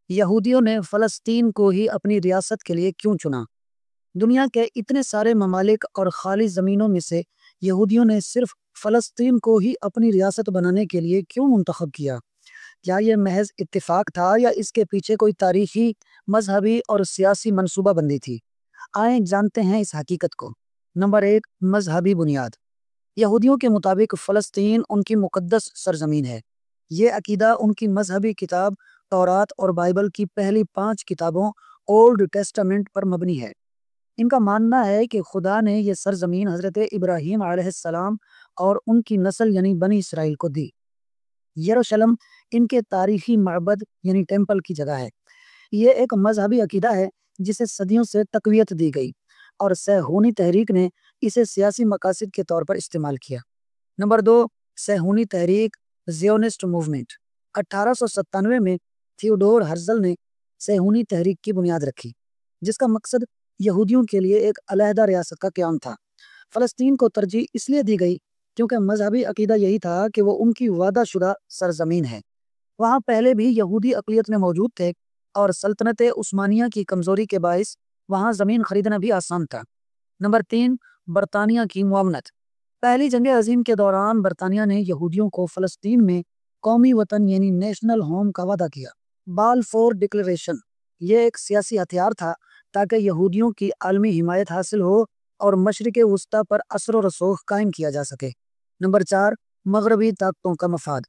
یہودیوں نے فلسطین کو ہی اپنی ریاست کے لیے کیوں چنا؟ دنیا کے اتنے سارے ممالک اور خالی زمینوں میں سے یہودیوں نے صرف فلسطین کو ہی اپنی ریاست بنانے کے لیے کیوں منتخب کیا؟ کیا یہ محض اتفاق تھا یا اس کے پیچھے کوئی تاریخی، مذہبی اور سیاسی منصوبہ بندی تھی؟ آئیں جانتے ہیں اس حقیقت کو۔ نمبر 1، مذہبی بنیاد۔ یہودیوں کے مطابق فلسطین ان کی مقدس سرزمین ہے۔ یہ عقیدہ ان کی مذہبی کتاب تورات اور بائبل کی پہلی 5 کتابوں اولڈ ٹیسٹامنٹ پر مبنی ہے۔ ان کا ماننا ہے کہ خدا نے یہ سرزمین حضرت ابراہیم علیہ السلام اور ان کی نسل یعنی بنی اسرائیل کو دی۔ یروشلم ان کے تاریخی معبد یعنی ٹیمپل کی جگہ ہے۔ یہ ایک مذہبی عقیدہ ہے جسے صدیوں سے تقویت دی گئی اور صہیونی تحریک نے اسے سیاسی مقاصد کے طور پر استعمال کیا۔ نمبر 2، صہیونی تحریک، زیونسٹ موومنٹ۔ 1897 میں تھیوڈور ہرزل نے صہیونی تحریک کی بنیاد رکھی، جس کا مقصد یہودیوں کے لیے ایک علیحدہ ریاست کا قیام تھا۔ فلسطین کو ترجیح اس لیے دی گئی کیونکہ مذہبی عقیدہ یہی تھا کہ وہ ان کی وعدہ شدہ سرزمین ہے۔ وہاں پہلے بھی یہودی اقلیت میں موجود تھے اور سلطنت عثمانیہ کی کمزوری کے باعث وہاں زمین خریدنا بھی آسان تھا۔ نمبر 3، برطانیہ کی معاونت۔ پہلی جنگ عظیم کے دوران برطانیہ نے یہودیوں کو فلسطین میں قومی وطن یعنی نیشنل ہوم کا وعدہ کیا۔ بالفور ڈکلیریشن یہ ایک سیاسی ہتھیار تھا تاکہ یہودیوں کی عالمی حمایت حاصل ہو اور مشرق وسطیٰ پر اثر و رسوخ قائم کیا جا سکے۔ نمبر 4، مغربی طاقتوں کا مفاد۔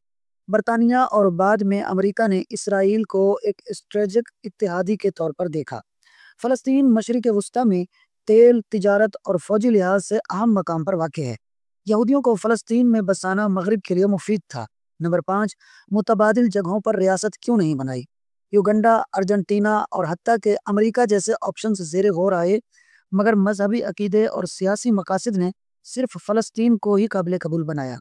برطانیہ اور بعد میں امریکہ نے اسرائیل کو ایک اسٹریٹجک اتحادی کے طور پر دیکھا۔ فلسطین مشرق وسطیٰ میں تیل، تجارت اور فوجی لحاظ سے اہم مقام پر واقع ہے۔ یہودیوں کو فلسطین میں بسانا مغرب کے لیے مفید تھا۔ نمبر 5، متبادل جگہوں پر ریاست کیوں نہیں بنائی؟ یوگنڈا، ارجنٹینا اور حتیٰ کہ امریکہ جیسے آپشنز زیر غور آئے، مگر مذہبی عقیدے اور سیاسی مقاصد نے صرف فلسطین کو ہی قابل قبول بنایا۔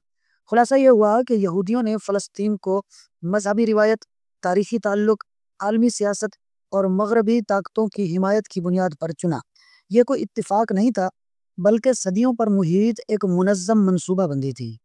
خلاصہ یہ ہوا کہ یہودیوں نے فلسطین کو مذہبی روایت، تاریخی تعلق، عالمی سیاست اور مغربی طاقتوں کی حمایت کی بنیاد پر چنا۔ یہ کوئی اتفاق نہیں تھا، بلکہ صدیوں پر محیط ایک منظم منصوبہ بندی تھی۔